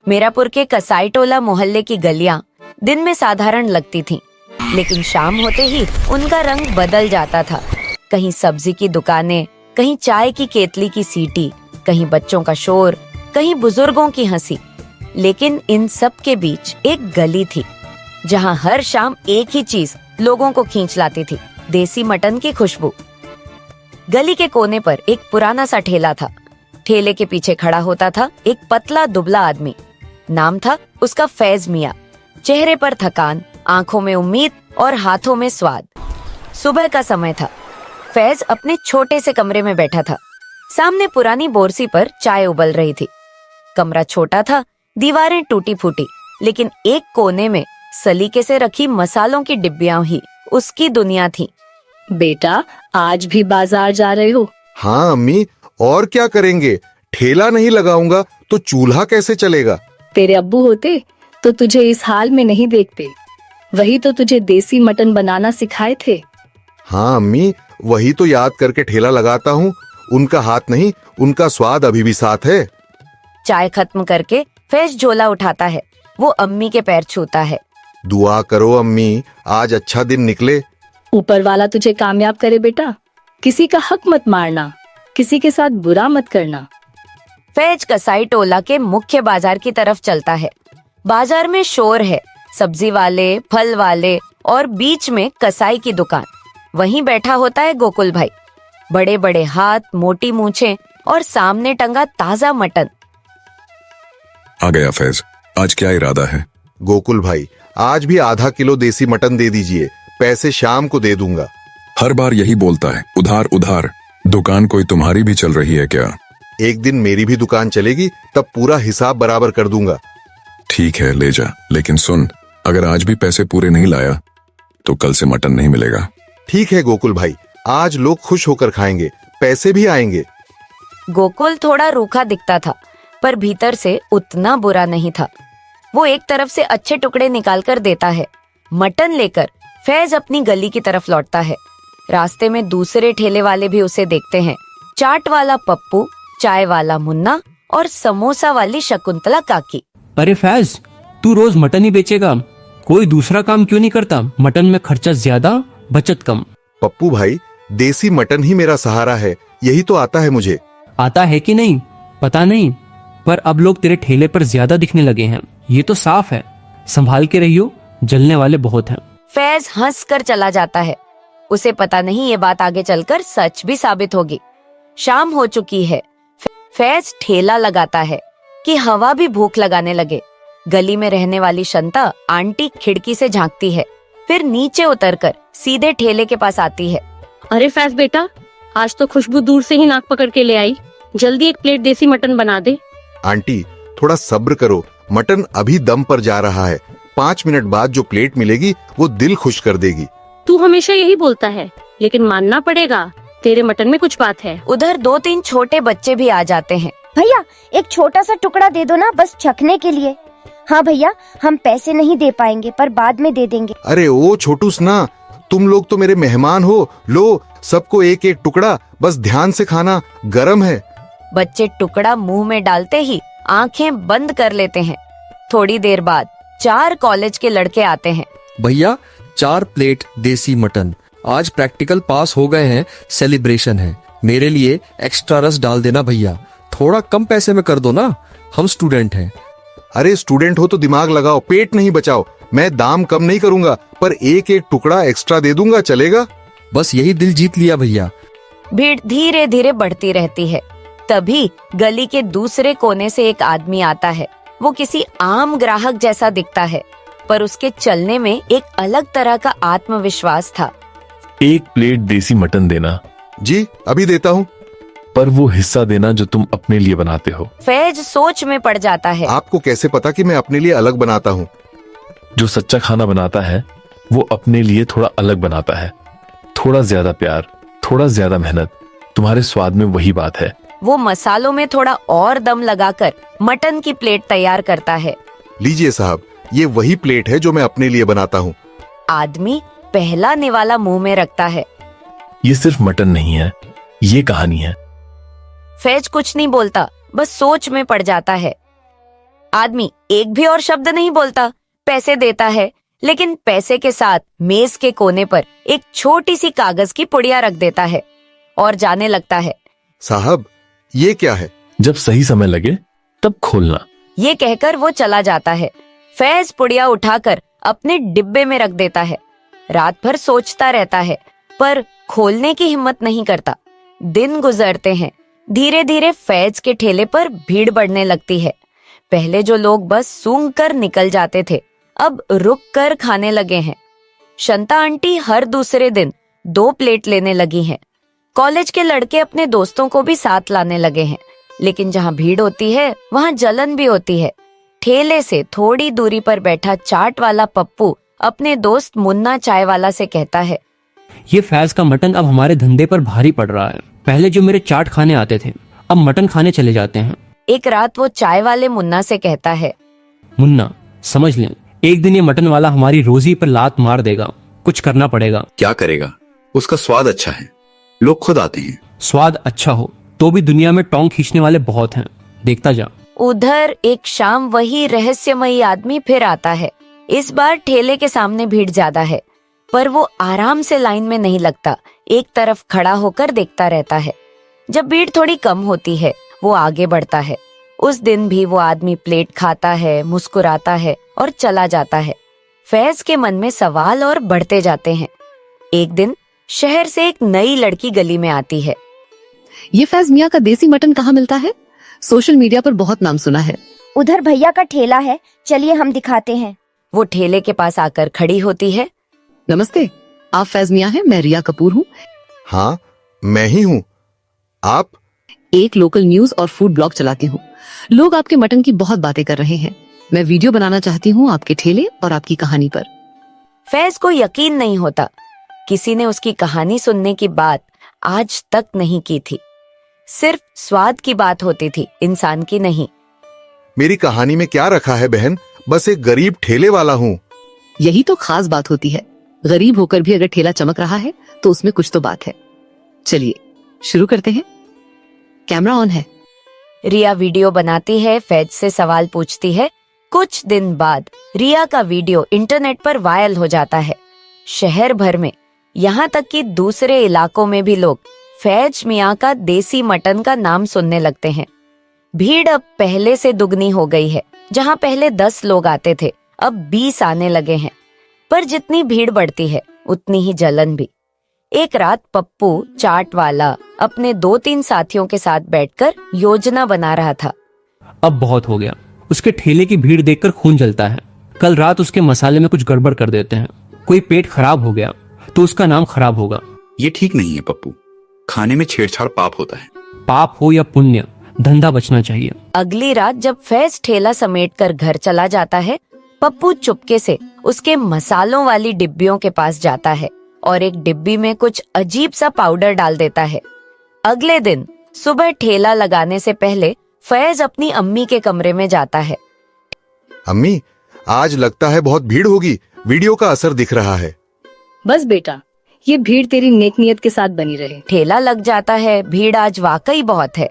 मीरापुर के कसाई टोला मोहल्ले की गलियां दिन में साधारण लगती थीं, लेकिन शाम होते ही उनका रंग बदल जाता था। कहीं सब्जी की दुकानें, कहीं चाय की केतली की सीटी, कहीं बच्चों का शोर, कहीं बुजुर्गों की हंसी। लेकिन इन सब के बीच एक गली थी जहां हर शाम एक ही चीज लोगों को खींच लाती थी, देसी मटन की खुशबू। गली के कोने पर एक पुराना सा ठेला था। ठेले के पीछे खड़ा होता था एक पतला दुबला आदमी। नाम था उसका फैज मियाँ। चेहरे पर थकान, आंखों में उम्मीद और हाथों में स्वाद। सुबह का समय था। फैज अपने छोटे से कमरे में बैठा था। सामने पुरानी बोरसी पर चाय उबल रही थी। कमरा छोटा था, दीवारें टूटी फूटी, लेकिन एक कोने में सलीके से रखी मसालों की डिब्बियां ही उसकी दुनिया थी। बेटा, आज भी बाजार जा रहे हो? हाँ अम्मी, और क्या करेंगे? ठेला नहीं लगाऊंगा तो चूल्हा कैसे चलेगा? तेरे अब्बू होते तो तुझे इस हाल में नहीं देखते। वही तो तुझे देसी मटन बनाना सिखाए थे। हाँ अम्मी, वही तो याद करके ठेला लगाता हूँ। उनका हाथ नहीं, उनका स्वाद अभी भी साथ है। चाय खत्म करके फैज झोला उठाता है। वो अम्मी के पैर छूता है। दुआ करो अम्मी, आज अच्छा दिन निकले। ऊपर वाला तुझे कामयाब करे बेटा। किसी का हक मत मारना, किसी के साथ बुरा मत करना। फैज कसाई टोला के मुख्य बाजार की तरफ चलता है। बाजार में शोर है, सब्जी वाले, फल वाले और बीच में कसाई की दुकान। वहीं बैठा होता है गोकुल भाई। बड़े बड़े हाथ, मोटी मूछें और सामने टंगा ताजा मटन। आ गया फैज, आज क्या इरादा है? गोकुल भाई, आज भी आधा किलो देसी मटन दे दीजिए, पैसे शाम को दे दूंगा। हर बार यही बोलता है, उधार उधार। दुकान कोई तुम्हारी भी चल रही है क्या? एक दिन मेरी भी दुकान चलेगी, तब पूरा हिसाब बराबर कर दूंगा। ठीक है, ले जा, लेकिन सुन, अगर आज भी पैसे पूरे नहीं लाया तो कल से मटन नहीं मिलेगा। ठीक है गोकुल भाई, आज लोग खुश होकर खाएंगे, पैसे भी आएंगे। गोकुल थोड़ा रूखा दिखता था, पर भीतर से उतना बुरा नहीं था। वो एक तरफ से अच्छे टुकड़े निकालकर देता है। मटन लेकर फैज अपनी गली की तरफ लौटता है। रास्ते में दूसरे ठेले वाले भी उसे देखते हैं। चाट वाला पप्पू, चाय वाला मुन्ना और समोसा वाली शकुंतला काकी। अरे फैज, तू रोज मटन ही बेचेगा? कोई दूसरा काम क्यों नहीं करता? मटन में खर्चा ज्यादा, बचत कम। पप्पू भाई, देसी मटन ही मेरा सहारा है, यही तो आता है मुझे। आता है कि नहीं पता नहीं, पर अब लोग तेरे ठेले पर ज्यादा दिखने लगे हैं। ये तो साफ है। संभाल के रहियो, जलने वाले बहुत हैं। फैज हंस कर चला जाता है। उसे पता नहीं ये बात आगे चलकर सच भी साबित होगी। शाम हो चुकी है। फैज ठेला लगाता है कि हवा भी भूख लगाने लगे। गली में रहने वाली शंता आंटी खिड़की से झांकती है, फिर नीचे उतरकर सीधे ठेले के पास आती है। अरे फैज बेटा, आज तो खुशबू दूर से ही नाक पकड़ के ले आई। जल्दी एक प्लेट देसी मटन बना दे। आंटी, थोड़ा सब्र करो, मटन अभी दम पर जा रहा है। 5 मिनट बाद जो प्लेट मिलेगी वो दिल खुश कर देगी। तू हमेशा यही बोलता है, लेकिन मानना पड़ेगा, तेरे मटन में कुछ बात है। उधर 2-3 छोटे बच्चे भी आ जाते हैं। भैया, एक छोटा सा टुकड़ा दे दो ना, बस चखने के लिए। हाँ भैया, हम पैसे नहीं दे पाएंगे, पर बाद में दे देंगे। अरे ओ छोटूस ना, तुम लोग तो मेरे मेहमान हो। लो, सबको एक एक टुकड़ा, बस ध्यान से खाना, गरम है। बच्चे टुकड़ा मुंह में डालते ही आंखें बंद कर लेते हैं। थोड़ी देर बाद 4 कॉलेज के लड़के आते हैं। भैया, 4 प्लेट देसी मटन। आज प्रैक्टिकल पास हो गए हैं, सेलिब्रेशन है। मेरे लिए एक्स्ट्रा रस डाल देना भैया। थोड़ा कम पैसे में कर दो ना, हम स्टूडेंट हैं। अरे स्टूडेंट हो तो दिमाग लगाओ, पेट नहीं बचाओ। मैं दाम कम नहीं करूंगा, पर एक एक टुकड़ा एक्स्ट्रा दे दूंगा, चलेगा? बस यही दिल जीत लिया भैया। भीड़ धीरे धीरे बढ़ती रहती है। तभी गली के दूसरे कोने से एक आदमी आता है। वो किसी आम ग्राहक जैसा दिखता है, पर उसके चलने में एक अलग तरह का आत्मविश्वास था। एक प्लेट देसी मटन देना। जी, अभी देता हूँ। पर वो हिस्सा देना जो तुम अपने लिए बनाते हो। फैज सोच में पड़ जाता है। आपको कैसे पता कि मैं अपने लिए अलग बनाता हूँ? जो सच्चा खाना बनाता है वो अपने लिए थोड़ा अलग बनाता है। थोड़ा ज्यादा प्यार, थोड़ा ज्यादा मेहनत, तुम्हारे स्वाद में वही बात है। वो मसालों में थोड़ा और दम लगाकर मटन की प्लेट तैयार करता है। लीजिए साहब, ये वही प्लेट है जो मैं अपने लिए बनाता हूँ। आदमी पहला निवाला मुंह में रखता है। ये सिर्फ मटन नहीं है, ये कहानी है। फैज कुछ नहीं बोलता, बस सोच में पड़ जाता है। आदमी एक भी और शब्द नहीं बोलता, पैसे देता है, लेकिन पैसे के साथ मेज के कोने पर एक छोटी सी कागज की पुड़िया रख देता है और जाने लगता है। साहब, ये क्या है? जब सही समय लगे तब खोलना। ये कहकर वो चला जाता है। फैज पुड़िया उठाकर अपने डिब्बे में रख देता है। रात भर सोचता रहता है, पर खोलने की हिम्मत नहीं करता। दिन गुजरते हैं। धीरे धीरे फैज के ठेले पर भीड़ बढ़ने लगती है। पहले जो लोग बस सूंघ कर निकल जाते थे, अब रुक कर खाने लगे हैं। शंता आंटी हर दूसरे दिन 2 प्लेट लेने लगी हैं। कॉलेज के लड़के अपने दोस्तों को भी साथ लाने लगे हैं, लेकिन जहाँ भीड़ होती है वहाँ जलन भी होती है। ठेले से थोड़ी दूरी पर बैठा चाट वाला पप्पू अपने दोस्त मुन्ना चाय वाला से कहता है, ये फैज का मटन अब हमारे धंधे पर भारी पड़ रहा है। पहले जो मेरे चाट खाने आते थे, अब मटन खाने चले जाते हैं। एक रात वो चाय वाले मुन्ना से कहता है, मुन्ना, समझ लें, एक दिन ये मटन वाला हमारी रोजी पर लात मार देगा। कुछ करना पड़ेगा। क्या करेगा? उसका स्वाद अच्छा है, लोग खुद आते हैं। स्वाद अच्छा हो तो भी दुनिया में टोंग खींचने वाले बहुत हैं, देखता जा। उधर एक शाम वही रहस्यमयी आदमी फिर आता है। इस बार ठेले के सामने भीड़ ज्यादा है, पर वो आराम से लाइन में नहीं लगता, एक तरफ खड़ा होकर देखता रहता है। जब भीड़ थोड़ी कम होती है, वो आगे बढ़ता है। उस दिन भी वो आदमी प्लेट खाता है, मुस्कुराता है और चला जाता है। फैज के मन में सवाल और बढ़ते जाते हैं। एक दिन शहर से एक नई लड़की गली में आती है। ये फैज मियाँ का देसी मटन कहाँ मिलता है? सोशल मीडिया पर बहुत नाम सुना है। उधर भैया का ठेला है, चलिए हम दिखाते हैं। वो ठेले के पास आकर खड़ी होती है। नमस्ते, आप फैज मियाँ हैं? मैं रिया कपूर हूँ। हाँ, मैं ही हूँ। आप? एक लोकल न्यूज और फूड ब्लॉग चलाती हूँ। लोग आपके मटन की बहुत बातें कर रहे हैं। मैं वीडियो बनाना चाहती हूँ आपके ठेले और आपकी कहानी पर। फैज को यकीन नहीं होता, किसी ने उसकी कहानी सुनने की बात आज तक नहीं की थी। सिर्फ स्वाद की बात होती थी, इंसान की नहीं। मेरी कहानी में क्या रखा है बहन? बस एक गरीब ठेले वाला हूँ। यही तो खास बात होती है। गरीब होकर भी अगर ठेला चमक रहा है तो उसमें कुछ तो बात है। चलिए शुरू करते हैं। कैमरा ऑन है। रिया वीडियो बनाती है, फैज से सवाल पूछती है। कुछ दिन बाद रिया का वीडियो इंटरनेट पर वायरल हो जाता है। शहर भर में, यहाँ तक कि दूसरे इलाकों में भी लोग फैज मियाँ का देसी मटन का नाम सुनने लगते हैं। भीड़ अब पहले से दुगनी हो गई है। जहाँ पहले 10 लोग आते थे, अब 20 आने लगे हैं। पर जितनी भीड़ बढ़ती है, उतनी ही जलन भी। एक रात पप्पू चाट वाला अपने 2-3 साथियों के साथ बैठकर योजना बना रहा था। अब बहुत हो गया। उसके ठेले की भीड़ देखकर खून जलता है। कल रात उसके मसाले में कुछ गड़बड़ कर देते हैं। कोई पेट खराब हो गया तो उसका नाम खराब होगा। ये ठीक नहीं है पप्पू, खाने में छेड़छाड़ पाप होता है। पाप हो या पुण्य, धंधा बचना चाहिए। अगली रात जब फैज ठेला समेटकर घर चला जाता है, पप्पू चुपके से उसके मसालों वाली डिब्बियों के पास जाता है और एक डिब्बी में कुछ अजीब सा पाउडर डाल देता है। अगले दिन सुबह ठेला लगाने से पहले फैज अपनी अम्मी के कमरे में जाता है। अम्मी, आज लगता है बहुत भीड़ होगी, वीडियो का असर दिख रहा है। बस बेटा, ये भीड़ तेरी नेक नियत के साथ बनी रहे। ठेला लग जाता है। भीड़ आज वाकई बहुत है।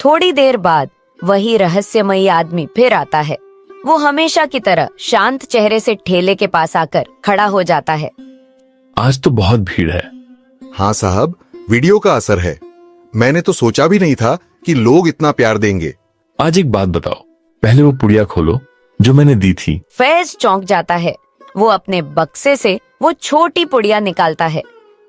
थोड़ी देर बाद वही रहस्यमयी आदमी फिर आता है। वो हमेशा की तरह शांत चेहरे से ठेले के पास आकर खड़ा हो जाता है। आज तो बहुत भीड़ है। हाँ साहब, वीडियो का असर है। मैंने तो सोचा भी नहीं था कि लोग इतना प्यार देंगे। आज एक बात बताओ, पहले वो पुड़िया खोलो जो मैंने दी थी। फैज चौंक जाता है। वो अपने बक्से से वो छोटी पुड़िया निकालता है।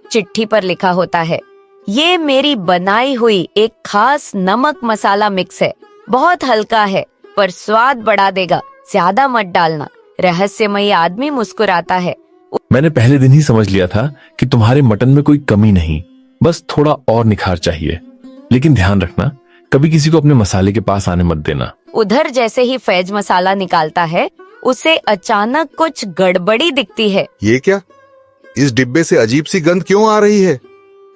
चिट्ठी पर लिखा होता है, ये मेरी बनाई हुई एक खास नमक मसाला मिक्स है। बहुत हल्का है पर स्वाद बढ़ा देगा, ज्यादा मत डालना। रहस्यमयी आदमी मुस्कुराता है। मैंने पहले दिन ही समझ लिया था कि तुम्हारे मटन में कोई कमी नहीं, बस थोड़ा और निखार चाहिए। लेकिन ध्यान रखना, कभी किसी को अपने मसाले के पास आने मत देना। उधर जैसे ही फैज मसाला निकालता है, उसे अचानक कुछ गड़बड़ी दिखती है। ये क्या? इस डिब्बे से अजीब सी गंध क्यों आ रही है?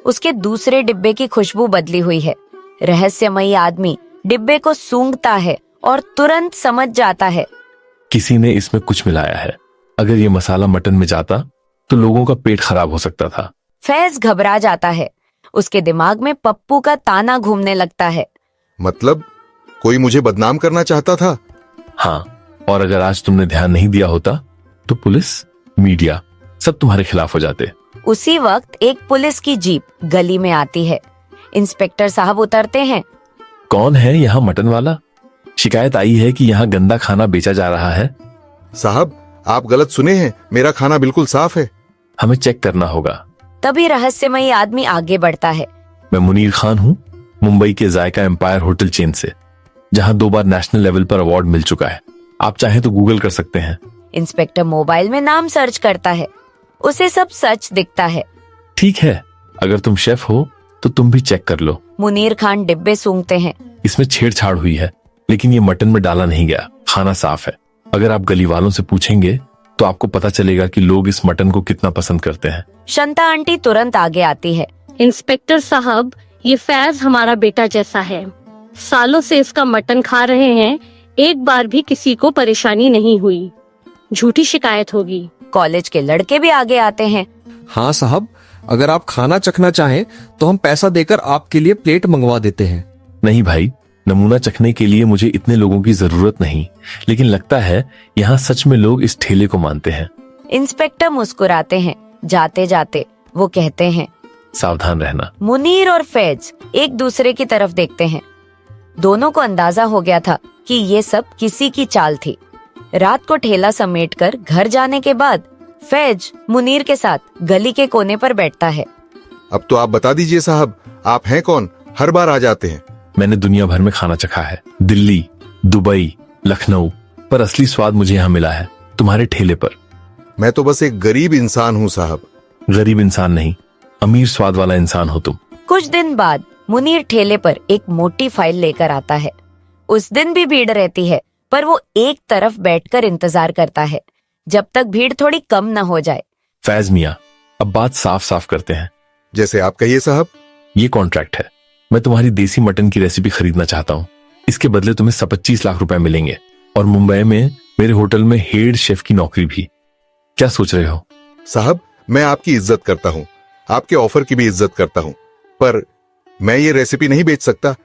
उसके दूसरे डिब्बे की खुशबू बदली हुई है। रहस्यमयी आदमी डिब्बे को सूंघता है और तुरंत समझ जाता है, किसी ने इसमें कुछ मिलाया है। अगर ये मसाला मटन में जाता तो लोगों का पेट खराब हो सकता था। फैज घबरा जाता है। उसके दिमाग में पप्पू का ताना घूमने लगता है। मतलब कोई मुझे बदनाम करना चाहता था? हाँ, और अगर आज तुमने ध्यान नहीं दिया होता तो पुलिस, मीडिया सब तुम्हारे खिलाफ हो जाते। उसी वक्त एक पुलिस की जीप गली में आती है। इंस्पेक्टर साहब उतरते हैं। कौन है यहाँ मटन वाला? शिकायत आई है कि यहाँ गंदा खाना बेचा जा रहा है। साहब, आप गलत सुने हैं, मेरा खाना बिल्कुल साफ है। हमें चेक करना होगा। तभी रहस्यमयी आदमी आगे बढ़ता है। मैं मुनीर खान हूँ, मुंबई के जायका एम्पायर होटल चेन से, जहाँ 2 बार नेशनल लेवल पर अवार्ड मिल चुका है। आप चाहें तो गूगल कर सकते हैं। इंस्पेक्टर मोबाइल में नाम सर्च करता है। उसे सब सच दिखता है। ठीक है, अगर तुम शेफ हो तो तुम भी चेक कर लो। मुनीर खान डिब्बे सूंघते हैं। इसमें छेड़छाड़ हुई है, लेकिन ये मटन में डाला नहीं गया। खाना साफ है। अगर आप गली वालों से पूछेंगे तो आपको पता चलेगा कि लोग इस मटन को कितना पसंद करते हैं। शांता आंटी तुरंत आगे आती है। इंस्पेक्टर साहब, ये फैज हमारा बेटा जैसा है। सालों से इसका मटन खा रहे हैं, एक बार भी किसी को परेशानी नहीं हुई। झूठी शिकायत होगी। कॉलेज के लड़के भी आगे आते हैं। हाँ साहब, अगर आप खाना चखना चाहें तो हम पैसा देकर आपके लिए प्लेट मंगवा देते हैं। नहीं भाई, नमूना चखने के लिए मुझे इतने लोगों की जरूरत नहीं, लेकिन लगता है यहाँ सच में लोग इस ठेले को मानते हैं। इंस्पेक्टर मुस्कुराते हैं। जाते जाते वो कहते हैं, सावधान रहना। मुनीर और फैज एक दूसरे की तरफ देखते हैं। दोनों को अंदाजा हो गया था कि ये सब किसी की चाल थी। रात को ठेला समेटकर घर जाने के बाद फैज मुनीर के साथ गली के कोने पर बैठता है। अब तो आप बता दीजिए साहब, आप हैं कौन? हर बार आ जाते हैं। मैंने दुनिया भर में खाना चखा है, दिल्ली, दुबई, लखनऊ, पर असली स्वाद मुझे यहाँ मिला है तुम्हारे ठेले पर। मैं तो बस एक गरीब इंसान हूँ साहब। गरीब इंसान नहीं, अमीर स्वाद वाला इंसान हो तुम। कुछ दिन बाद मुनीर ठेले पर एक मोटी फाइल लेकर आता है। उस दिन भी भीड़ रहती है, पर वो एक तरफ बैठकर इंतजार करता है जब तक भीड़ थोड़ी कम न हो जाए। फैज मियाँ, अब बात साफ साफ करते हैं। जैसे आप कहिए साहब। ये कॉन्ट्रैक्ट है। मैं तुम्हारी देसी मटन की रेसिपी खरीदना चाहता हूँ। इसके बदले तुम्हें 25 लाख रुपए मिलेंगे और मुंबई में मेरे होटल में हेड शेफ की नौकरी भी। क्या सोच रहे हो? साहब, मैं आपकी इज्जत करता हूँ, आपके ऑफर की भी इज्जत करता हूँ, पर मैं ये रेसिपी नहीं बेच सकता।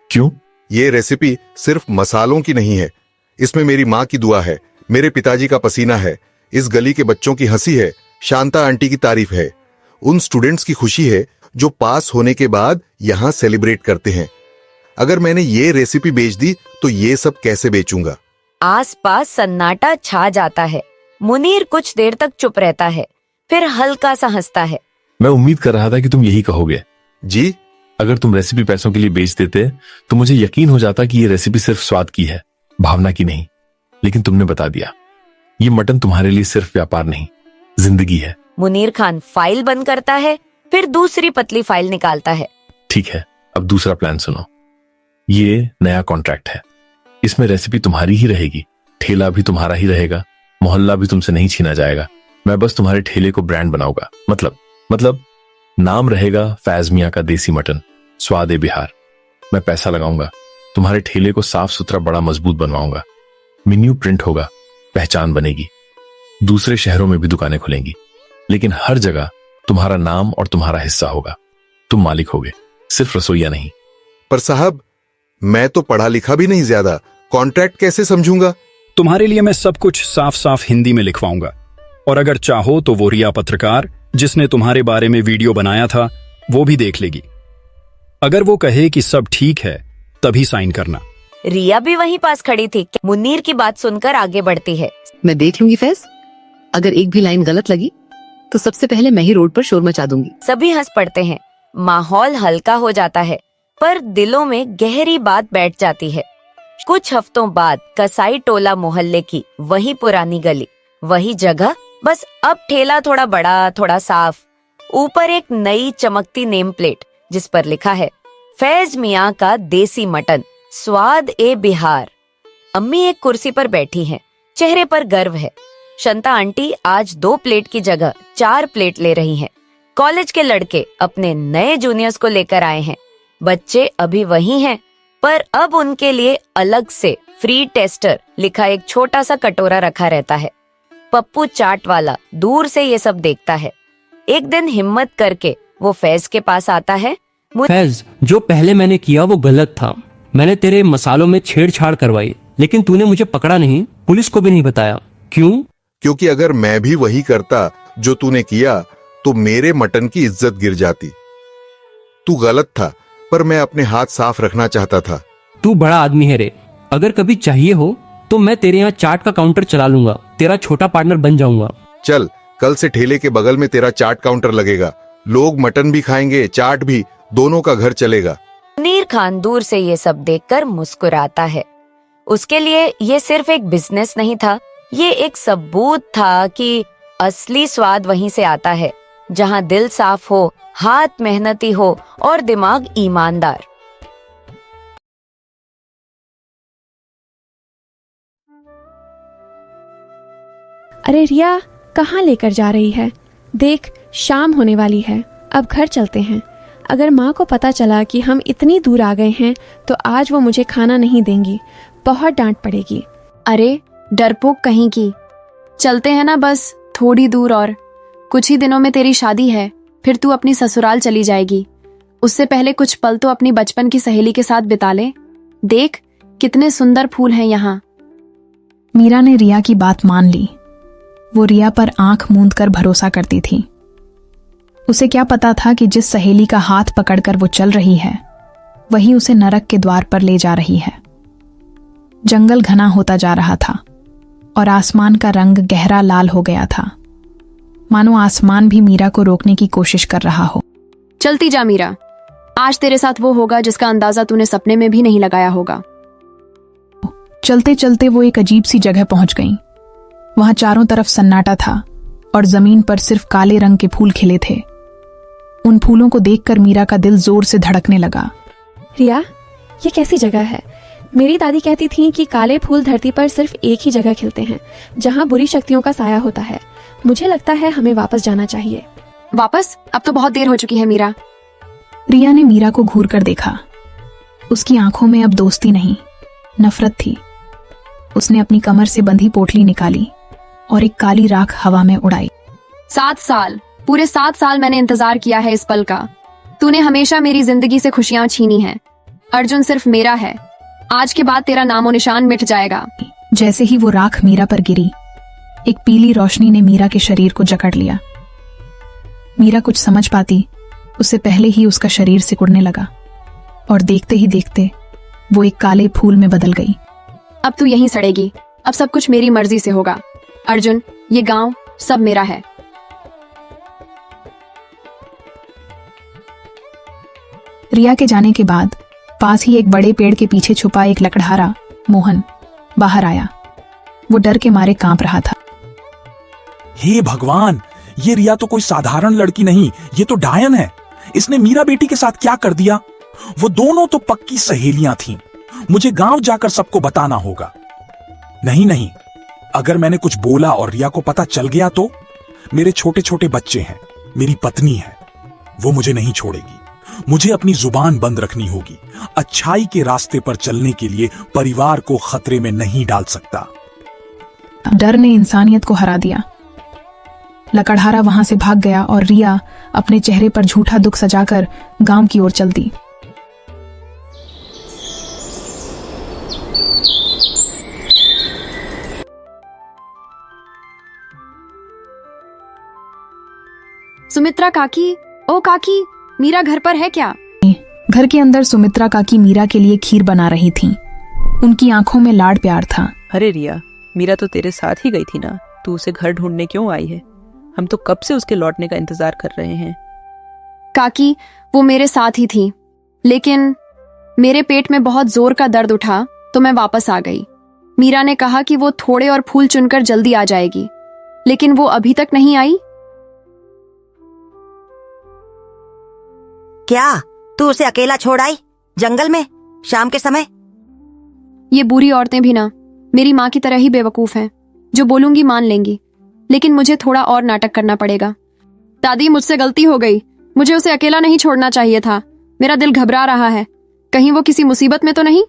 क्यों? ये रेसिपी सिर्फ मसालों की नहीं है। इसमें मेरी माँ की दुआ है, मेरे पिताजी का पसीना है, इस गली के बच्चों की हंसी है, शांता आंटी की तारीफ है, उन स्टूडेंट्स की खुशी है जो पास होने के बाद यहाँ सेलिब्रेट करते हैं। अगर मैंने ये रेसिपी बेच दी तो ये सब कैसे बेचूंगा? आसपास सन्नाटा छा जाता है। मुनीर कुछ देर तक चुप रहता है, फिर हल्का सा हंसता है। मैं उम्मीद कर रहा था कि तुम यही कहोगे। जी? अगर तुम रेसिपी पैसों के लिए बेच देते तो मुझे यकीन हो जाता कि ये रेसिपी सिर्फ स्वाद की है, भावना की नहीं। लेकिन तुमने बता दिया, ये मटन तुम्हारे लिए सिर्फ व्यापार नहीं, जिंदगी है। मुनीर खान फाइल बंद करता है, फिर दूसरी पतली फाइल निकालता है। ठीक है, अब दूसरा प्लान सुनो। ये नया कॉन्ट्रैक्ट है। इसमें रेसिपी तुम्हारी ही रहेगी, ठेला भी तुम्हारा ही रहेगा, मोहल्ला भी तुमसे नहीं छीना जाएगा। मैं बस तुम्हारे ठेले को ब्रांड बनाऊंगा। मतलब नाम रहेगा फैज मियाँ का देसी मटन, स्वाद ए बिहार। मैं पैसा लगाऊंगा, तुम्हारे ठेले को साफ सुथरा बड़ा मजबूत बनवाऊंगा। मेन्यू प्रिंट होगा, पहचान बनेगी। दूसरे शहरों में भी दुकानें खुलेंगी, लेकिन हर जगह तुम्हारा नाम और तुम्हारा हिस्सा होगा। तुम मालिक होगे, सिर्फ रसोईया नहीं। पर साहब, मैं तो पढ़ा लिखा भी नहीं ज्यादा, कॉन्ट्रैक्ट कैसे समझूंगा? तुम्हारे लिए मैं सब कुछ साफ साफ हिंदी में लिखवाऊंगा, और अगर चाहो तो वो रिया पत्रकार जिसने तुम्हारे बारे में वीडियो बनाया था वो भी देख लेगी। अगर वो कहे कि सब ठीक है तभी साइन करना। रिया भी वहीं पास खड़ी थी। मुनीर की बात सुनकर आगे बढ़ती है। मैं देख लूंगी फैज, अगर एक भी लाइन गलत लगी तो सबसे पहले मैं ही रोड पर शोर मचा दूंगी। सभी हंस पड़ते हैं। माहौल हल्का हो जाता है, पर दिलों में गहरी बात बैठ जाती है। कुछ हफ्तों बाद कसाई टोला मोहल्ले की वही पुरानी गली, वही जगह, बस अब ठेला थोड़ा बड़ा, थोड़ा साफ। ऊपर एक नई चमकती नेम प्लेट जिस पर लिखा है फैज मियाँ का देसी मटन, स्वाद ए बिहार। अम्मी एक कुर्सी पर बैठी हैं, चेहरे पर गर्व है। शांता आंटी आज 2 प्लेट की जगह 4 प्लेट ले रही हैं। कॉलेज के लड़के अपने नए जूनियर्स को लेकर आए हैं। बच्चे अभी वही हैं, पर अब उनके लिए अलग से फ्री टेस्टर लिखा एक छोटा सा कटोरा रखा रहता है। पप्पू चाट वाला दूर से ये सब देखता है। एक दिन हिम्मत करके वो फैज के पास आता है। फैज, जो पहले मैंने किया वो गलत था। मैंने तेरे मसालों में छेड़छाड़ करवाई, लेकिन तूने मुझे पकड़ा नहीं, पुलिस को भी नहीं बताया। क्यों? क्योंकि अगर मैं भी वही करता जो तूने किया तो मेरे मटन की इज्जत गिर जाती। तू गलत था, पर मैं अपने हाथ साफ रखना चाहता था। तू बड़ा आदमी है रे, अगर कभी चाहिए हो तो मैं तेरे यहाँ चाट का काउंटर चला लूंगा, तेरा छोटा पार्टनर बन जाऊंगा। चल, कल से ठेले के बगल में तेरा चाट काउंटर लगेगा। लोग मटन भी खाएंगे, चाट भी, दोनों का घर चलेगा। मुनीर खान दूर से ये सब देखकर मुस्कुराता है। उसके लिए ये सिर्फ एक बिजनेस नहीं था, ये एक सबूत था कि असली स्वाद वहीं से आता है जहां दिल साफ हो, हाथ मेहनती हो और दिमाग ईमानदार। अरे रिया, कहाँ लेकर जा रही है? देख, शाम होने वाली है, अब घर चलते हैं। अगर माँ को पता चला कि हम इतनी दूर आ गए हैं तो आज वो मुझे खाना नहीं देंगी, बहुत डांट पड़ेगी। अरे डरपोक कहीं की, चलते हैं ना बस थोड़ी दूर और। कुछ ही दिनों में तेरी शादी है, फिर तू अपनी ससुराल चली जाएगी। उससे पहले कुछ पल तो अपनी बचपन की सहेली के साथ बिता ले। देख कितने सुंदर फूल हैं यहाँ। मीरा ने रिया की बात मान ली। वो रिया पर आंख मूंद कर भरोसा करती थी। उसे क्या पता था कि जिस सहेली का हाथ पकड़कर वो चल रही है वही उसे नरक के द्वार पर ले जा रही है। जंगल घना होता जा रहा था और आसमान का रंग गहरा लाल हो गया था, मानो आसमान भी मीरा को रोकने की कोशिश कर रहा हो। चलती जा मीरा, आज तेरे साथ वो होगा जिसका अंदाजा तूने सपने में भी नहीं लगाया होगा। चलते चलते वो एक अजीब सी जगह पहुंच गईं। वहां चारों तरफ सन्नाटा था और जमीन पर सिर्फ काले रंग के फूल खिले थे। उन फूलों को देखकर मीरा का दिल जोर से धड़कने लगा। रिया, ये कैसी जगह है? मेरी दादी कहती थी कि काले फूल धरती पर सिर्फ एक ही जगह खिलते हैं जहाँ बुरी शक्तियों का साया होता है। मुझे लगता है हमें वापस जाना चाहिए। वापस? अब तो बहुत देर हो चुकी है मीरा। रिया ने मीरा को घूर कर देखा। उसकी आंखों में अब दोस्ती नहीं, नफरत थी। उसने अपनी कमर से बंधी पोटली निकाली और एक काली राख हवा में उड़ाई। 7 साल, पूरे 7 साल मैंने इंतजार किया है इस पल का। तूने हमेशा मेरी जिंदगी से खुशियां छीनी हैं। अर्जुन सिर्फ मेरा है, आज के बाद तेरा नामो निशान मिट जाएगा। जैसे ही वो राख मीरा पर गिरी, एक पीली रोशनी ने मीरा के शरीर को जकड़ लिया। मीरा कुछ समझ पाती उससे पहले ही उसका शरीर सिकुड़ने लगा और देखते ही देखते वो एक काले फूल में बदल गई। अब तू यहीं सड़ेगी, अब सब कुछ मेरी मर्जी से होगा। अर्जुन, ये गांव सब मेरा है। रिया के जाने के बाद पास ही एक बड़े पेड़ के पीछे छुपा एक लकड़हारा मोहन बाहर आया। वो डर के मारे कांप रहा था। हे भगवान, ये रिया तो कोई साधारण लड़की नहीं, ये तो डायन है। इसने मीरा बेटी के साथ क्या कर दिया? वो दोनों तो पक्की सहेलियां थीं। मुझे गांव जाकर सबको बताना होगा। नहीं, अगर मैंने कुछ बोला और रिया को पता चल गया तो? मेरे छोटे छोटे बच्चे हैं, मेरी पत्नी है, वो मुझे नहीं छोड़ेगी। मुझे अपनी जुबान बंद रखनी होगी। अच्छाई के रास्ते पर चलने के लिए परिवार को खतरे में नहीं डाल सकता। डर ने इंसानियत को हरा दिया। लकड़हारा वहां से भाग गया और रिया अपने चेहरे पर झूठा दुख सजाकर गांव की ओर चल दी। सुमित्रा काकी, ओ काकी, मीरा घर पर है क्या? घर के अंदर सुमित्रा काकी मीरा के लिए खीर बना रही थीं। उनकी आंखों में लाड प्यार था। अरे रिया, मीरा तो तेरे साथ ही गई थी ना, तू उसे घर ढूंढने क्यों आई है? हम तो कब से उसके लौटने का इंतजार कर रहे हैं। काकी, वो मेरे साथ ही थी, लेकिन मेरे पेट में बहुत जोर का दर्द उठा तो मैं वापस आ गई। मीरा ने कहा कि वो थोड़े और फूल चुनकर जल्दी आ जाएगी, लेकिन वो अभी तक नहीं आई। क्या तू उसे अकेला छोड़ आई जंगल में शाम के समय? ये बुरी औरतें भी ना मेरी माँ की तरह ही बेवकूफ हैं, जो बोलूंगी मान लेंगी, लेकिन मुझे थोड़ा और नाटक करना पड़ेगा। दादी, मुझसे गलती हो गई, मुझे उसे अकेला नहीं छोड़ना चाहिए था। मेरा दिल घबरा रहा है, कहीं वो किसी मुसीबत में तो नहीं।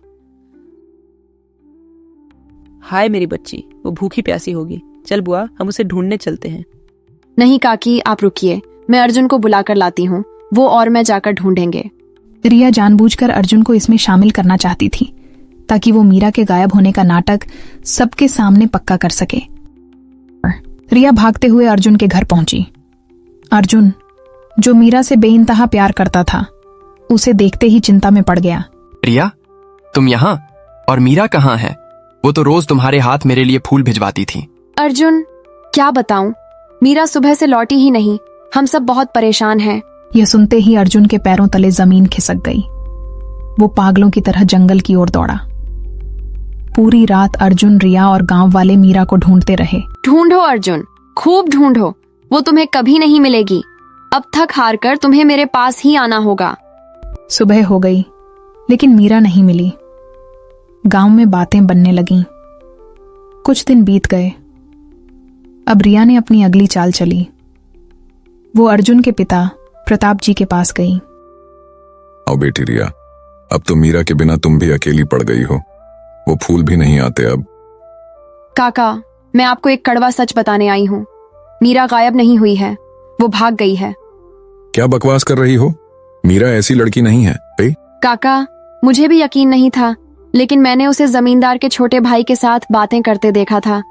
हाय मेरी बच्ची, वो भूखी प्यासी होगी। चल बुआ, हम उसे ढूंढने चलते हैं। नहीं काकी, आप रुकिए, मैं अर्जुन को बुलाकर लाती हूँ, वो और मैं जाकर ढूंढेंगे। रिया जानबूझकर अर्जुन को इसमें शामिल करना चाहती थी, ताकि वो मीरा के गायब होने का नाटक सबके सामने पक्का कर सके। रिया भागते हुए अर्जुन के घर पहुंची। अर्जुन, जो मीरा से बेइंतहा प्यार करता था, उसे देखते ही चिंता में पड़ गया। रिया, तुम यहाँ? और मीरा कहाँ है? वो तो रोज तुम्हारे हाथ मेरे लिए फूल भिजवाती थी। अर्जुन, क्या बताऊं, मीरा सुबह से लौटी ही नहीं। हम सब बहुत परेशान हैं। यह सुनते ही अर्जुन के पैरों तले जमीन खिसक गई। वो पागलों की तरह जंगल की ओर दौड़ा। पूरी रात अर्जुन, रिया और गांव वाले मीरा को ढूंढते रहे। ढूंढो अर्जुन, खूब ढूंढो, वो तुम्हें कभी नहीं मिलेगी। अब थक हार कर तुम्हें मेरे पास ही आना होगा। सुबह हो गई, लेकिन मीरा नहीं मिली। गांव में बातें बनने लगीं। कुछ दिन बीत गए। अब रिया ने अपनी अगली चाल चली। वो अर्जुन के पिता प्रताप जी के पास गई। आओ बेटी रिया, अब तो मीरा के बिना तुम भी अकेली पड़ गई हो। वो फूल भी नहीं आते अब। काका, मैं आपको एक कड़वा सच बताने आई हूँ। मीरा गायब नहीं हुई है, वो भाग गई है। क्या बकवास कर रही हो? मीरा ऐसी लड़की नहीं है भाई। काका, मुझे भी यकीन नहीं था, लेकिन मैंने उसे जमींदार के छोटे भाई के साथ बातें करते देखा था।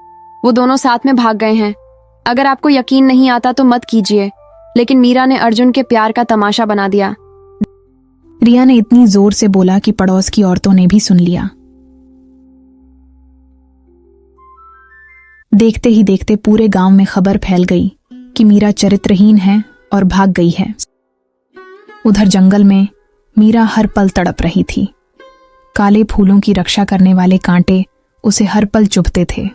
वो दोनों साथ में भाग गए हैं। अगर आपको यकीन नहीं आता तो मत कीजिए, लेकिन मीरा ने अर्जुन के प्यार का तमाशा बना दिया। रिया ने इतनी जोर से बोला कि पड़ोस की औरतों ने भी सुन लिया। देखते ही देखते पूरे गांव में खबर फैल गई कि मीरा चरित्रहीन है और भाग गई है। उधर जंगल में मीरा हर पल तड़प रही थी। काले फूलों की रक्षा करने वाले कांटे उसे हर पल चुभते थे।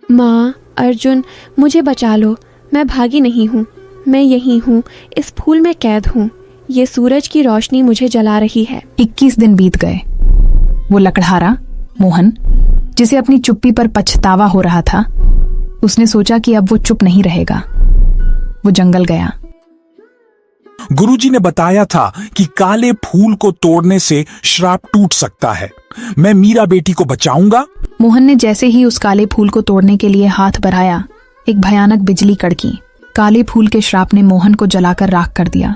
माँ, अर्जुन, मुझे बचा लो। मैं भागी नहीं हूँ, मैं यहीं हूँ, इस फूल में कैद हूँ। ये सूरज की रोशनी मुझे जला रही है। 21 दिन बीत गए। वो लकड़हारा मोहन, जिसे अपनी चुप्पी पर पछतावा हो रहा था, उसने सोचा कि अब वो चुप नहीं रहेगा। वो जंगल गया। गुरुजी ने बताया था कि काले फूल को तोड़ने से श्राप टूट सकता है। मैं मीरा बेटी को बचाऊंगा। मोहन ने जैसे ही उस काले फूल को तोड़ने के लिए हाथ बढ़ाया, एक भयानक बिजली कड़की। काले फूल के श्राप ने मोहन को जलाकर राख कर दिया।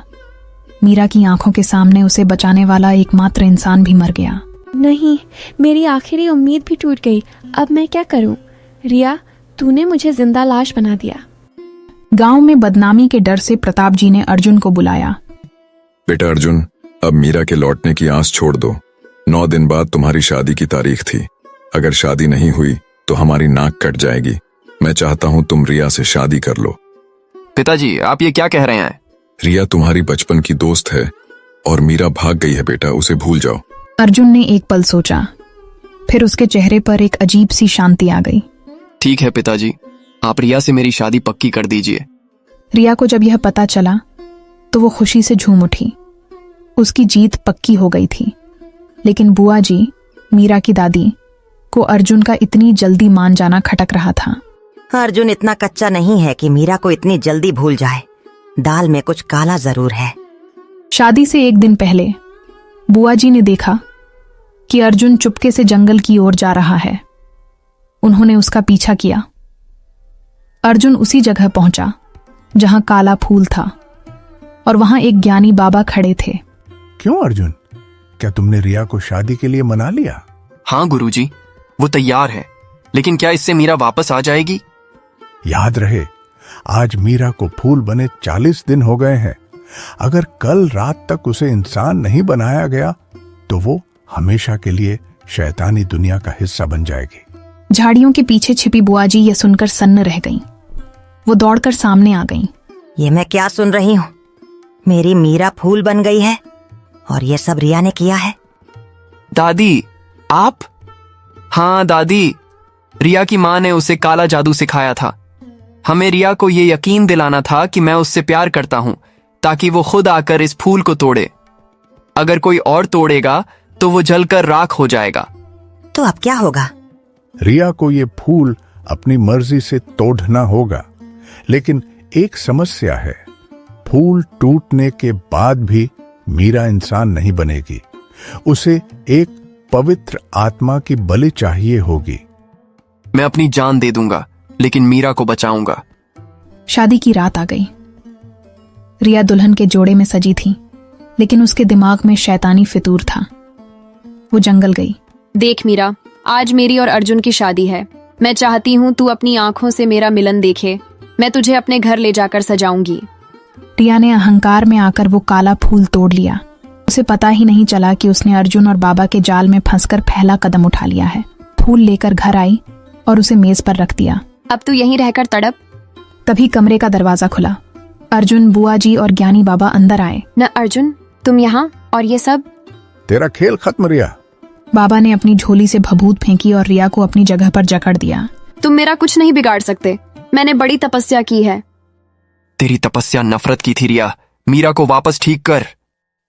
मीरा की आंखों के सामने उसे बचाने वाला एकमात्र इंसान भी मर गया। नहीं, मेरी आखिरी उम्मीद भी टूट गई। अब मैं क्या करूं? रिया, तूने मुझे जिंदा लाश बना दिया। गांव में बदनामी के डर से प्रताप जी ने अर्जुन को बुलाया। बेटा अर्जुन, अब मीरा के लौटने की आस छोड़ दो। 9 दिन बाद तुम्हारी शादी की तारीख थी। अगर शादी नहीं हुई तो हमारी नाक कट जाएगी। मैं चाहता हूं तुम रिया से शादी कर लो। पिताजी, आप ये क्या कह रहे हैं? रिया तुम्हारी बचपन की दोस्त है और मीरा भाग गई है बेटा, उसे भूल जाओ। अर्जुन ने एक पल सोचा, फिर उसके चेहरे पर एक अजीब सी शांति आ गई। ठीक है पिताजी, आप रिया से मेरी शादी पक्की कर दीजिए। रिया को जब यह पता चला तो वो खुशी से झूम उठी। उसकी जीत पक्की हो गई थी। लेकिन बुआ जी, मीरा की दादी, को अर्जुन का इतनी जल्दी मान जाना खटक रहा था। अर्जुन इतना कच्चा नहीं है कि मीरा को इतनी जल्दी भूल जाए। दाल में कुछ काला जरूर है। शादी से एक दिन पहले बुआ जी ने देखा कि अर्जुन चुपके से जंगल की ओर जा रहा है। उन्होंने उसका पीछा किया। अर्जुन उसी जगह पहुंचा जहां काला फूल था और वहां एक ज्ञानी बाबा खड़े थे। क्यों अर्जुन, क्या तुमने रिया को शादी के लिए मना लिया? हाँ गुरुजी, वो तैयार है, लेकिन क्या इससे मीरा वापस आ जाएगी? याद रहे, आज मीरा को फूल बने 40 दिन हो गए हैं। अगर कल रात तक उसे इंसान नहीं बनाया गया तो वो हमेशा के लिए शैतानी दुनिया का हिस्सा बन जाएगी। झाड़ियों के पीछे छिपी बुआ जी यह सुनकर सन्न रह गईं। वो दौड़कर सामने आ गईं। ये मैं क्या सुन रही हूँ? मेरी मीरा फूल बन गई है और ये सब रिया ने किया है। दादी, आप? हाँ दादी, रिया की माँ ने उसे काला जादू सिखाया था। हमें रिया को ये यकीन दिलाना था कि मैं उससे प्यार करता हूँ, ताकि वो खुद आकर इस फूल को तोड़े। अगर कोई और तोड़ेगा तो वो जलकर राख हो जाएगा। तो अब क्या होगा? रिया को ये फूल अपनी मर्जी से तोड़ना होगा, लेकिन एक समस्या है। फूल टूटने के बाद भी मीरा इंसान नहीं बनेगी। उसे एक पवित्र आत्मा की बलि चाहिए होगी। मैं अपनी जान दे दूंगा, लेकिन मीरा को बचाऊंगा। शादी की रात आ गई। रिया दुल्हन के जोड़े में सजी थी, लेकिन उसके दिमाग में शैतानी फितूर था। वो जंगल गई। देख मीरा, आज मेरी और अर्जुन की शादी है। मैं चाहती हूँ तू अपनी आंखों से मेरा मिलन देखे। मैं तुझे अपने घर ले जाकर सजाऊंगी। रिया ने अहंकार में आकर वो काला फूल तोड़ लिया। उसे पता ही नहीं चला कि उसने अर्जुन और बाबा के जाल में फंसकर पहला कदम उठा लिया है। फूल लेकर घर आई और उसे मेज पर रख दिया। अब तू यहीं रहकर तड़प। तभी कमरे का दरवाजा खुला। अर्जुन, बुआ जी और ज्ञानी बाबा अंदर आए। न अर्जुन, तुम यहाँ और ये सब? तेरा खेल खत्म रिया। बाबा ने अपनी झोली से भभूत फेंकी और रिया को अपनी जगह पर जकड़ दिया। तुम मेरा कुछ नहीं बिगाड़ सकते। मैंने बड़ी तपस्या की है। तेरी तपस्या नफरत की थी रिया। मीरा को वापस ठीक कर।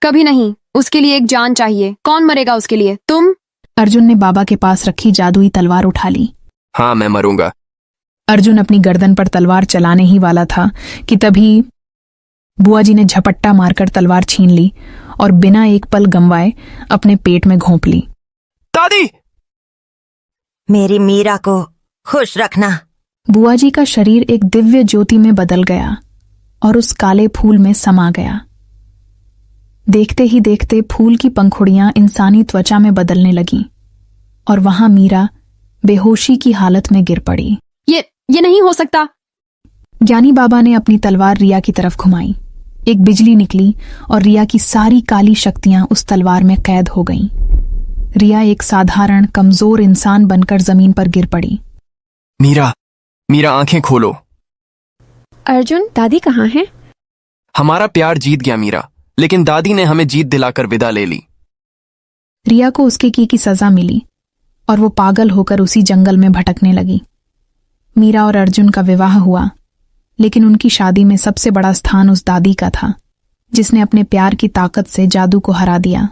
कभी नहीं। उसके लिए एक जान चाहिए। कौन मरेगा उसके लिए? तुम? अर्जुन ने बाबा के पास रखी जादुई तलवार उठा ली। हाँ, मैं मरूंगा। अर्जुन अपनी गर्दन पर तलवार चलाने ही वाला था कि तभी बुआ जी ने झपट्टा मारकर तलवार छीन ली और बिना एक पल गंवाए अपने पेट में घोंप ली। दादी! मेरी मीरा को खुश रखना। बुआ जी का शरीर एक दिव्य ज्योति में बदल गया और उस काले फूल में समा गया। देखते ही देखते फूल की पंखुड़ियां इंसानी त्वचा में बदलने लगीं और वहां मीरा बेहोशी की हालत में गिर पड़ी। ये नहीं हो सकता। ज्ञानी बाबा ने अपनी तलवार रिया की तरफ घुमाई। एक बिजली निकली और रिया की सारी काली शक्तियां उस तलवार में कैद हो गईं। रिया एक साधारण कमजोर इंसान बनकर जमीन पर गिर पड़ी। मीरा आंखें खोलो। अर्जुन, दादी कहाँ है? हमारा प्यार जीत गया मीरा, लेकिन दादी ने हमें जीत दिलाकर विदा ले ली। रिया को उसके की सजा मिली और वो पागल होकर उसी जंगल में भटकने लगी। मीरा और अर्जुन का विवाह हुआ, लेकिन उनकी शादी में सबसे बड़ा स्थान उस दादी का था जिसने अपने प्यार की ताकत से जादू को हरा दिया।